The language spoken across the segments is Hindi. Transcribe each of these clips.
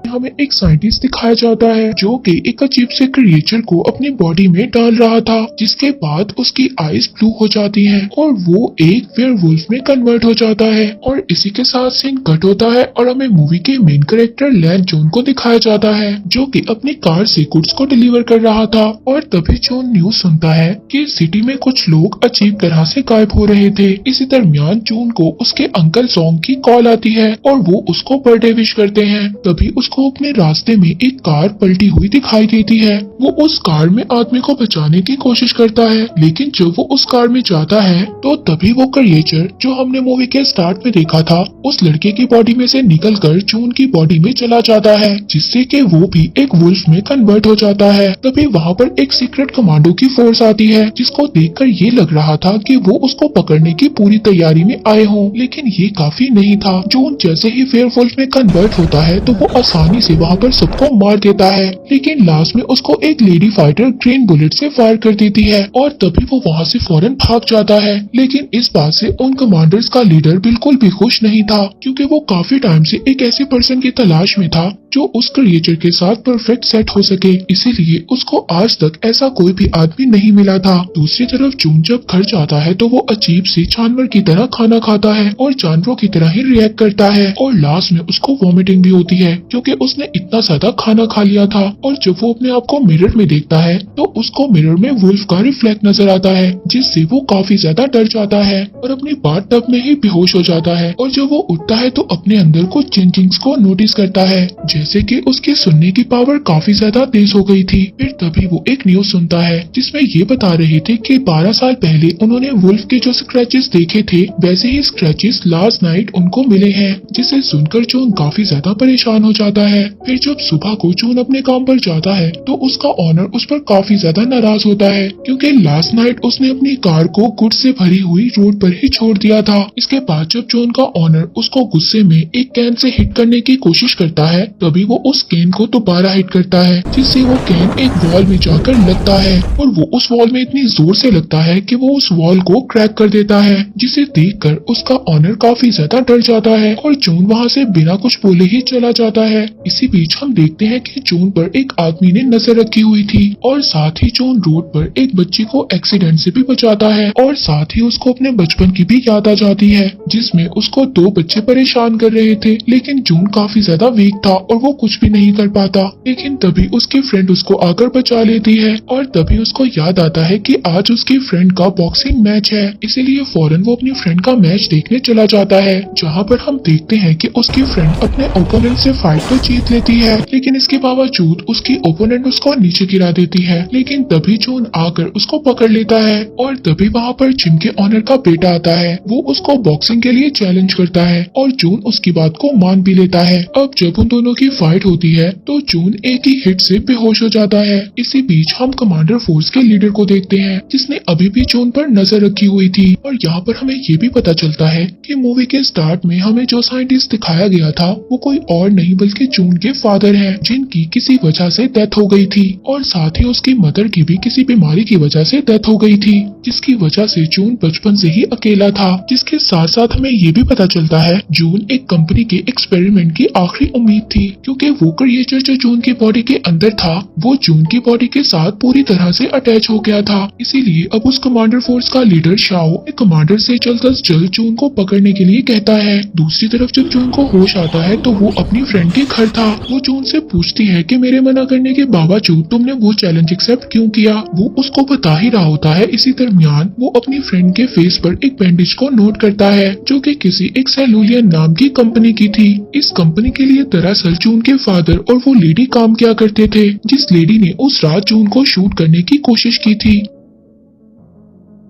हमें एक साइंटिस्ट दिखाया जाता है जो कि एक अजीब से क्रिएचर को अपनी बॉडी में डाल रहा था, जिसके बाद उसकी आईज ब्लू हो जाती हैं और वो एक वेयरवुल्फ में कन्वर्ट हो जाता है। और इसी के साथ सीन कट होता है और हमें मूवी के मेन कैरेक्टर लैन जून को दिखाया जाता है जो कि अपनी कार से गुड्स को डिलीवर कर रहा था। और तभी जून न्यूज सुनता है कि सिटी में कुछ लोग अजीब तरह से गायब हो रहे थे। इसी दरमियान जून को उसके अंकल सॉन्ग की कॉल आती है और वो उसको बर्थडे विश करते हैं। तभी उसको अपने रास्ते में एक कार पलटी हुई दिखाई देती है। वो उस कार में आदमी को बचाने की कोशिश करता है, लेकिन जब वो उस कार में जाता है तो तभी वो क्रिएचर जो हमने मूवी के स्टार्ट में देखा था उस लड़के की बॉडी में से निकलकर जून की बॉडी में चला जाता है, जिससे कि वो भी एक वुल्फ में कन्वर्ट हो जाता है। तभी वहाँ पर एक सीक्रेट कमांडो की फोर्स आती है, जिसको देखकर ये लग रहा था कि वो उसको पकड़ने की पूरी तैयारी में आए हों, लेकिन ये काफी नहीं था। जून जैसे ही वेयरवुल्फ में कन्वर्ट होता है तो वो आसानी से वहाँ पर सबको मार देता है, लेकिन लास्ट में उसको एक लेडी फाइटर ग्रीन बुलेट से फायर कर देती है और तभी वो वहाँ से फौरन भाग जाता है। लेकिन इस बात से उन कमांडर्स का लीडर बिल्कुल भी खुश नहीं था, क्योंकि वो काफी टाइम से एक ऐसे पर्सन की तलाश में था जो उस क्रिएचर के साथ परफेक्ट सेट हो सके, इसीलिए उसको आज तक ऐसा कोई भी आदमी नहीं मिला था। दूसरी तरफ जून जब घर जाता है तो वो अजीब से जानवर की तरह खाना खाता है और जानवरों की तरह ही रिएक्ट करता है और लास्ट में उसको वॉमिटिंग भी होती है, क्योंकि उसने इतना ज्यादा खाना खा लिया था। और जब वो अपने आप को मिरर में देखता है तो उसको मिरर में वुल्फ का रिफ्लेक्ट नजर आता है, जिससे वो काफी ज्यादा डर जाता है और अपनी बात टब में ही बेहोश हो जाता है। और जब वो उठता है तो अपने अंदर कुछ चेंजिंग्स को नोटिस करता है, जैसे कि उसकी सुनने की पावर काफी ज्यादा तेज हो गई थी। फिर तभी वो एक न्यूज सुनता है जिसमें ये बता रहे थे कि 12 साल पहले उन्होंने वुल्फ के जो स्क्रैचेस देखे थे वैसे ही स्क्रैचेस लास्ट नाइट उनको मिले हैं, जिसे सुनकर जून काफी ज्यादा परेशान हो जाता है। फिर जब सुबह को जून अपने काम पर जाता है तो उसका ऑनर उस पर काफी ज्यादा नाराज होता है, क्योंकि लास्ट नाइट उसने अपनी कार को गुड्स से भरी हुई रोड पर ही छोड़ दिया था। इसके बाद जब जून का ऑनर उसको गुस्से में एक कैन से हिट करने की कोशिश करता है तभी वो उस कैन को दोबारा हिट करता है, जिससे वो कैन एक वॉल में जाकर लगता है और वो उस वॉल में इतनी जोर से लगता है कि वो उस वॉल को क्रैक कर देता है, जिसे देखकर उसका ऑनर काफी ज्यादा डर जाता है और जून वहाँ से बिना कुछ बोले ही चला जाता है। इसी बीच हम देखते हैं कि जून पर एक आदमी ने नजर रखी हुई थी और साथ ही जून रोड पर एक बच्ची को एक्सीडेंट से भी बचाता है और साथ ही उसको अपने बचपन की भी याद आ जाती है, जिसमें उसको 2 बच्चे परेशान कर रहे थे, लेकिन जून काफी ज्यादा वीक था और वो कुछ भी नहीं कर पाता। लेकिन तभी उसकी फ्रेंड उसको आकर बचा लेती है और तभी उसको याद आता है कि आज उसकी फ्रेंड का बॉक्सिंग मैच है, इसीलिए फौरन वो अपनी फ्रेंड का मैच देखने चला जाता है, जहाँ पर हम देखते हैं कि उसकी फ्रेंड अपने ओपोनेंट से फाइट तो जीत लेती है, लेकिन इसके बावजूद उसकी ओपोनेंट उसको नीचे गिरा देती है। लेकिन तभी जून आकर उसको पकड़ लेता है और तभी वहाँ पर जिम के ऑनर का बेटा आता है। वो उसको बॉक्सिंग के लिए चैलेंज करता है और जून उसकी बात को मान भी लेता है। अब जब उन दोनों की फाइट होती है तो जून एक ही हिट से बेहोश हो जाता है। इसी बीच हम कमांडर फोर्स के लीडर को देखते हैं, जिसने अभी भी जून पर नजर रखी हुई थी। और यहाँ पर हमें ये भी पता चलता है कि मूवी के स्टार्ट में हमें जो साइंटिस्ट दिखाया गया था वो कोई और नहीं बल्कि जून के फादर हैं, जिनकी किसी वजह से डेथ हो गई थी और साथ ही उसकी मदर की भी किसी बीमारी की वजह से डेथ हो गई थी, जिसकी वजह से जून बचपन से ही अकेला था। जिसके साथ साथ हमें ये भी पता चलता है जून एक कंपनी के एक्सपेरिमेंट की आखिरी उम्मीद थी, क्योंकि वो क्रिएचर जो जून की बॉडी के अंदर था वो जून की बॉडी के साथ पूरी तरह से अटैच हो गया था। इसीलिए अब उस कमांडर फोर्स का लीडर शाओ कमांडर से जल्द अज जल्द जून को पकड़ने के लिए कहता है। दूसरी तरफ जब जून को होश आता है तो वो अपनी फ्रेंड के घर था। वो जून से पूछती है कि मेरे मना करने के बावजूद तुमने वो चैलेंज एक्सेप्ट क्यों किया। वो उसको बता ही रहा होता है। इसी दरमियान वो अपनी फ्रेंड के फेस पर एक बैंडेज को नोट करता है जो कि किसी एक सेलुलियन नाम की कंपनी की थी। इस कंपनी के लिए दरअसल जून के फादर और वो लेडी काम किया करते थे, जिस लेडी ने उस रात जून को शूट करने की कोशिश की थी।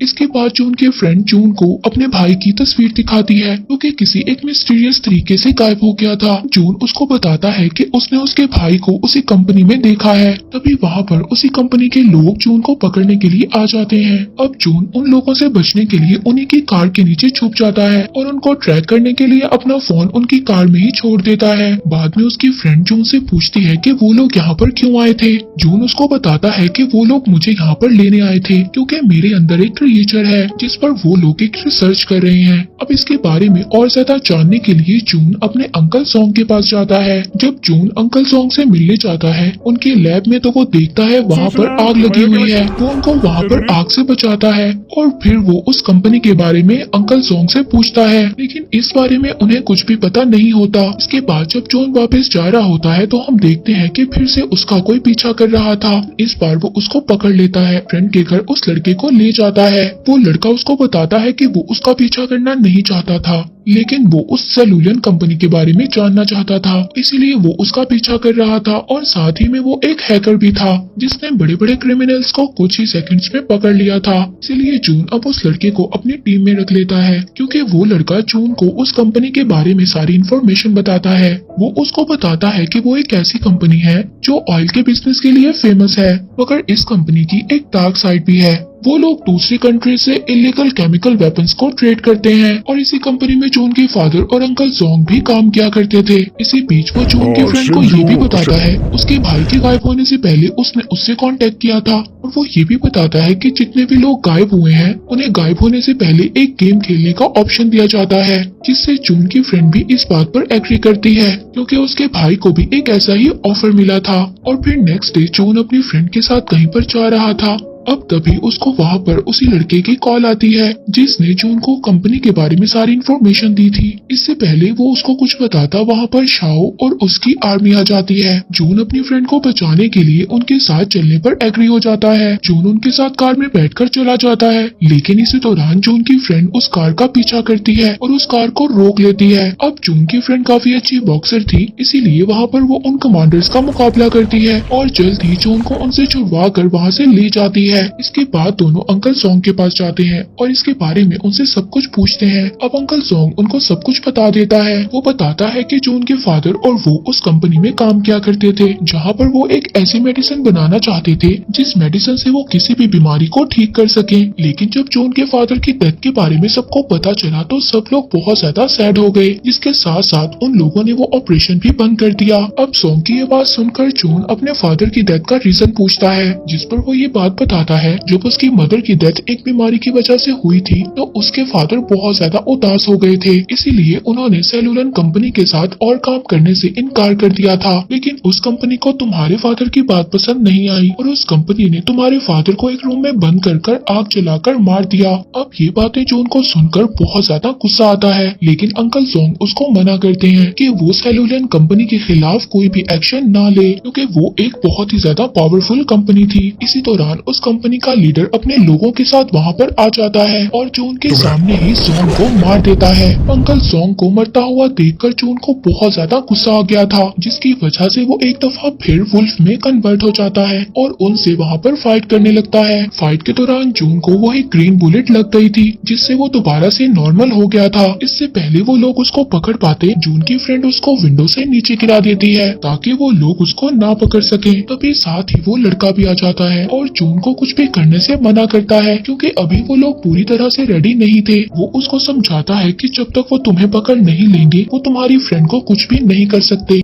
इसके बाद जून के फ्रेंड जून को अपने भाई की तस्वीर दिखाती है जो कि किसी एक मिस्टीरियस तरीके से गायब हो गया था। जून उसको बताता है कि उसने उसके भाई को उसी कंपनी में देखा है। तभी वहाँ पर उसी कंपनी के लोग जून को पकड़ने के लिए आ जाते हैं। अब जून उन लोगों से बचने के लिए उन्हीं की कार के नीचे छुप जाता है और उनको ट्रैक करने के लिए अपना फोन उनकी कार में ही छोड़ देता है। बाद में उसकी फ्रेंड जून से पूछती है कि वो लोग यहाँ पर क्यों आए थे। जून उसको बताता है कि वो लोग मुझे यहाँ पर लेने आए थे क्योंकि मेरे अंदर एक क्रिएचर है जिस पर वो लोग एक रिसर्च कर रहे हैं। अब इसके बारे में और ज्यादा जानने के लिए जून अपने अंकल सॉन्ग के पास जाता है। जब जून अंकल सॉन्ग से मिलने जाता है उनके लैब में तो वो देखता है वहाँ पर आग लगी हुई है। वो उनको वहाँ पर आग से बचाता है और फिर वो उस कंपनी के बारे में अंकल सॉन्ग से पूछता है, लेकिन इस बारे में उन्हें कुछ भी पता नहीं होता। इसके बाद जब जॉन वापस जा रहा होता है तो हम देखते हैं कि फिर से उसका कोई पीछा कर रहा था। इस बार वो उसको पकड़ लेता है, फ्रेंड के घर उस लड़के को ले जाता है। वो लड़का उसको बताता है कि वो उसका पीछा करना नहीं चाहता था, लेकिन वो उस सेलुलियन कंपनी के बारे में जानना चाहता था, इसीलिए वो उसका पीछा कर रहा था। और साथ ही में वो एक हैकर भी था जिसने बड़े बड़े क्रिमिनल्स को कुछ ही सेकंड्स में पकड़ लिया था। इसीलिए जून अब उस लड़के को अपनी टीम में रख लेता है, क्योंकि वो लड़का जून को उस कंपनी के बारे में सारी इन्फॉर्मेशन बताता है। वो उसको बताता है कि वो एक ऐसी कंपनी है जो ऑयल के बिजनेस के लिए फेमस है, मगर इस कंपनी की एक डार्क साइड भी है। वो लोग दूसरी कंट्री से इलीगल केमिकल वेपन्स को ट्रेड करते हैं और इसी कंपनी में जून के फादर और अंकल जोंग भी काम किया करते थे। इसी बीच वो जून के फ्रेंड को ये भी बताता है उसके भाई के गायब होने से पहले उसने उससे कांटेक्ट किया था, और वो ये भी बताता है कि जितने भी लोग गायब हुए हैं उन्हें गायब होने से पहले एक गेम खेलने का ऑप्शन दिया जाता है, जिससे जून की फ्रेंड भी इस बात पर एग्री करती है क्योंकि उसके भाई को भी एक ऐसा ही ऑफर मिला था। और फिर नेक्स्ट डे जून अपनी फ्रेंड के साथ कहीं पर जा रहा था। अब तभी उसको वहाँ पर उसी लड़के की कॉल आती है जिसने जून को कंपनी के बारे में सारी इन्फॉर्मेशन दी थी। इससे पहले वो उसको कुछ बताता वहाँ पर शाओ और उसकी आर्मी आ जाती है। जून अपनी फ्रेंड को बचाने के लिए उनके साथ चलने पर एग्री हो जाता है। जून उनके साथ कार में बैठकर चला जाता है, लेकिन इसी दौरान जून की फ्रेंड उस कार का पीछा करती है और उस कार को रोक लेती है। अब जून की फ्रेंड काफी अच्छी बॉक्सर थी, इसीलिए वहाँ पर वो उन कमांडर्स का मुकाबला करती है और जल्द ही जून को उनसे छुड़वा कर वहाँ से ले जाती है। इसके बाद दोनों अंकल सॉन्ग के पास जाते हैं और इसके बारे में उनसे सब कुछ पूछते हैं। अब अंकल सॉन्ग उनको सब कुछ बता देता है। वो बताता है कि जून के फादर और वो उस कंपनी में काम किया करते थे जहाँ पर वो एक ऐसी मेडिसिन बनाना चाहते थे जिस मेडिसिन से वो किसी भी बीमारी को ठीक कर सके। लेकिन जब जून के फादर की डेथ के बारे में सबको पता चला तो सब लोग बहुत ज्यादा सैड हो गए, जिसके साथ साथ उन लोगों ने वो ऑपरेशन भी बंद कर दिया। अब सॉन्ग की ये बात सुनकर जून अपने फादर की डेथ का रीजन पूछता है, जिस पर वो ये बात बताता है जब उसकी मदर की डेथ एक बीमारी की वजह से हुई थी तो उसके फादर बहुत ज्यादा उदास हो गए थे, इसीलिए उन्होंने सेलुलर कंपनी के साथ और काम करने से इनकार कर दिया था। लेकिन उस कंपनी को तुम्हारे फादर की बात पसंद नहीं आई और उस कंपनी ने तुम्हारे फादर को एक रूम में बंद कर आग जलाकर मार दिया। अब ये बातें जून को सुनकर बहुत ज्यादा गुस्सा आता है, लेकिन अंकल जोंग उसको मना करते हैं कि वो सेलुलर कंपनी के खिलाफ कोई भी एक्शन ना ले, क्योंकि वो एक बहुत ही ज्यादा पावरफुल कंपनी थी। इसी दौरान उस कंपनी का लीडर अपने लोगों के साथ वहाँ पर आ जाता है और जून के सामने ही जोंग को मार देता है। अंकल जोंग को मरता हुआ देखकर जून को बहुत ज्यादा गुस्सा आ गया था, जिसकी वजह से वो एक दफा फिर वुल्फ में कन्वर्ट हो जाता है और उनसे वहाँ पर फाइट करने लगता है। फाइट के दौरान जून को वही ग्रीन बुलेट लग गई थी, जिससे वो दोबारा से नॉर्मल हो गया था। इससे पहले वो लोग उसको पकड़ पाते, जून की फ्रेंड उसको विंडो से नीचे गिरा देती है ताकि वो लोग उसको ना पकड़ सके। तभी साथ ही वो लड़का भी आ जाता है और जून को कुछ भी करने से मना करता है, क्योंकि अभी वो लोग पूरी तरह से रेडी नहीं थे। वो उसको समझाता है कि जब तक वो तुम्हें पकड़ नहीं लेंगे वो तुम्हारी फ्रेंड को कुछ भी नहीं कर सकते।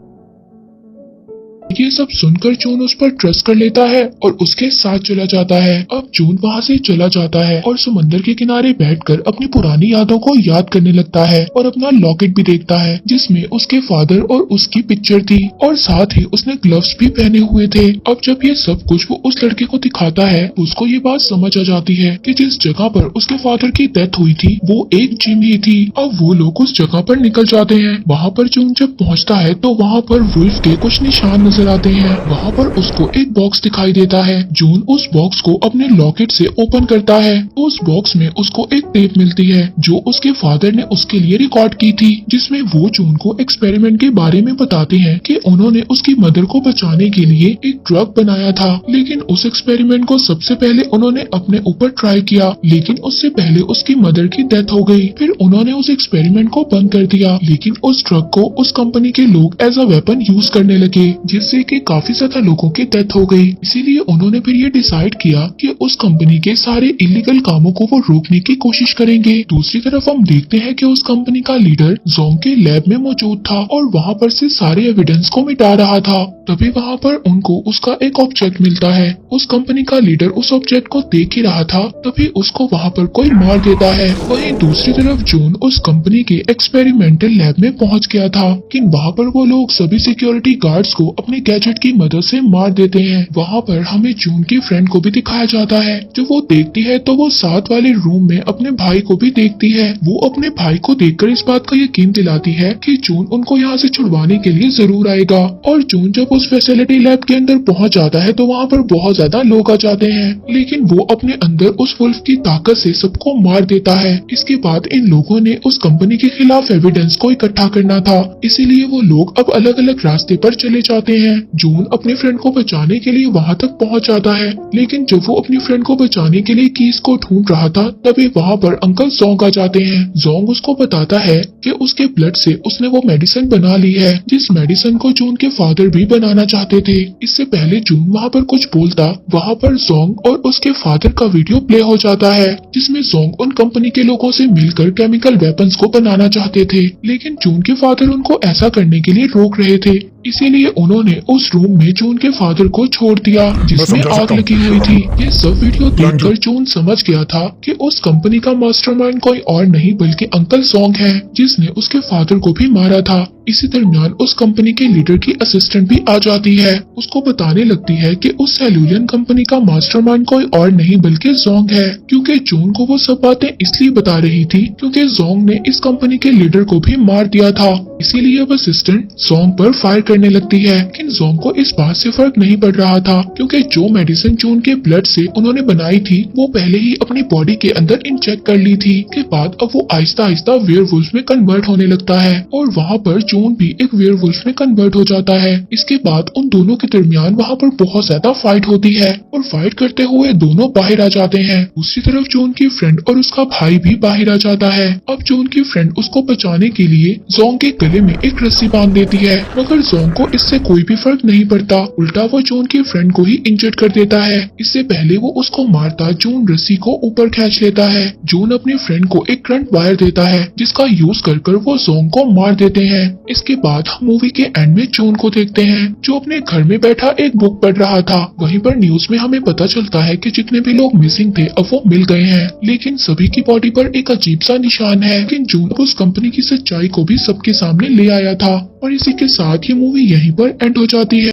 ये सब सुनकर जून उस पर ट्रस्ट कर लेता है और उसके साथ चला जाता है। अब जून वहाँ से चला जाता है और समंदर के किनारे बैठकर अपनी पुरानी यादों को याद करने लगता है और अपना लॉकेट भी देखता है जिसमें उसके फादर और उसकी पिक्चर थी और साथ ही उसने ग्लव्स भी पहने हुए थे। अब जब ये सब कुछ वो उस लड़के को दिखाता है उसको ये बात समझ आ जाती है कि जिस जगह पर उसके फादर की डेथ हुई थी वो एक जिम ही थी। अब वो लोग उस जगह पर निकल जाते हैं। वहाँ पर जून जब पहुँचता है तो वहाँ पर वुल्फ के कुछ निशान नजर आते हैं। वहाँ पर उसको एक बॉक्स दिखाई देता है। जून उस बॉक्स को अपने लॉकेट से ओपन करता है तो उस बॉक्स में उसको एक टेप मिलती है जो उसके फादर ने उसके लिए रिकॉर्ड की थी, जिसमें वो जून को एक्सपेरिमेंट के बारे में बताते हैं कि उन्होंने उसकी मदर को बचाने के लिए एक ड्रग बनाया था। लेकिन उस एक्सपेरिमेंट को सबसे पहले उन्होंने अपने ऊपर ट्राई किया, लेकिन उससे पहले उसकी मदर की डेथ हो गई। फिर उन्होंने उस एक्सपेरिमेंट को बंद कर दिया, लेकिन उस ड्रग को उस कंपनी के लोग एज अ वेपन यूज करने लगे, जिससे लेके काफी ज्यादा लोगों की डेथ हो गई। इसीलिए उन्होंने फिर ये डिसाइड किया कि उस कंपनी के सारे इलीगल कामों को वो रोकने की कोशिश करेंगे। दूसरी तरफ हम देखते हैं कि उस कंपनी का लीडर जोंग के लैब में मौजूद था और वहाँ पर से सारे एविडेंस को मिटा रहा था। तभी वहाँ पर उनको उसका एक ऑब्जेक्ट मिलता है। उस कंपनी का लीडर उस ऑब्जेक्ट को देख ही रहा था, तभी उसको वहाँ पर कोई मार देता है। वहीं दूसरी तरफ जून उस कंपनी के एक्सपेरिमेंटल लैब में पहुँच गया था, लेकिन वहाँ पर वो लोग सभी सिक्योरिटी गार्ड्स को अपने गैजेट की मदद से मार देते हैं। वहाँ पर हमें जून की फ्रेंड को भी दिखाया जाता है। जो वो देखती है तो वो साथ वाले रूम में अपने भाई को भी देखती है। वो अपने भाई को देखकर इस बात का यकीन दिलाती है कि जून उनको यहाँ से छुड़वाने के लिए जरूर आएगा। और जून जब उस फैसिलिटी लैब के अंदर पहुँच जाता है तो वहाँ पर बहुत ज्यादा लोग आ जाते हैं, लेकिन वो अपने अंदर उस वुल्फ की ताकत से सबको मार देता है। इसके बाद इन लोगों ने उस कंपनी के खिलाफ एविडेंस को इकट्ठा करना था, इसीलिए वो लोग अब अलग अलग रास्ते पर चले जाते हैं। जून अपनी फ्रेंड को बचाने के लिए वहाँ तक पहुँच जाता है, लेकिन जब वो अपनी फ्रेंड को बचाने के लिए कीज को ढूंढ रहा था तभी वहाँ पर अंकल जोंग आ जाते हैं। जोंग उसको बताता है कि उसके ब्लड से उसने वो मेडिसिन बना ली है, जिस मेडिसिन को जून के फादर भी बनाना चाहते थे। इससे पहले जून वहाँ पर कुछ बोलता, वहाँ पर जोंग और उसके फादर का वीडियो प्ले हो जाता है, जिसमें जोंग उन कंपनी के लोगों से मिलकर केमिकल वेपन्स को बनाना चाहते थे, लेकिन जून के फादर उनको ऐसा करने के लिए रोक रहे थे। इसीलिए उन्होंने उस रूम में जून के फादर को छोड़ दिया जिसमें आग लगी हुई थी। ये सब वीडियो देखकर जून समझ गया था कि उस कंपनी का मास्टरमाइंड कोई और नहीं बल्कि अंकल जोंग है, जिसने उसके फादर को भी मारा था। इसी दरमियान उस कंपनी के लीडर की असिस्टेंट भी आ जाती है। उसको बताने लगती है कि उस सेल्यूलियन कंपनी का मास्टरमाइंड कोई और नहीं बल्कि जोंग है, क्योंकि जून को वो सब बातें इसलिए बता रही थी क्योंकि जोंग ने इस कंपनी के लीडर को भी मार दिया था। इसीलिए अब असिस्टेंट जोंग पर फायर करने लगती है, लेकिन जोंग को इस बात से फर्क नहीं पड़ रहा था क्योंकि जो मेडिसिन जून के ब्लड से उन्होंने बनाई थी वो पहले ही अपनी बॉडी के अंदर इंजेक्ट कर ली थी। के बाद अब वो आहिस्ता आहिस्ता वेयरवुल्फ में कन्वर्ट होने लगता है और वहाँ पर जून भी एक वेयरवुल्फ में कन्वर्ट हो जाता है। इसके बाद उन दोनों के दरमियान वहाँ पर बहुत ज्यादा फाइट होती है और फाइट करते हुए दोनों बाहर आ जाते हैं। दूसरी तरफ जून की फ्रेंड और उसका भाई भी बाहर आ जाता है। अब जून की फ्रेंड उसको बचाने के लिए जोंग के गले में एक रस्सी बांध देती है, मगर जोंग को इससे कोई भी फर्क नहीं पड़ता। उल्टा वो जून की फ्रेंड को ही इंजर्ड कर देता है। इससे पहले वो उसको मारता जून रस्सी को ऊपर खींच लेता है। जून अपनी फ्रेंड को एक करंट वायर देता है जिसका यूज कर वो जोंग को मार देते हैं। इसके बाद हम मूवी के एंड में जून को देखते हैं जो अपने घर में बैठा एक बुक पढ़ रहा था। वहीं पर न्यूज में हमें पता चलता है कि जितने भी लोग मिसिंग थे अब वो मिल गए हैं, लेकिन सभी की बॉडी पर एक अजीब सा निशान है। लेकिन जून उस कंपनी की सच्चाई को भी सबके सामने ले आया था। और इसी के साथ ये मूवी यहीं पर एंड हो जाती है।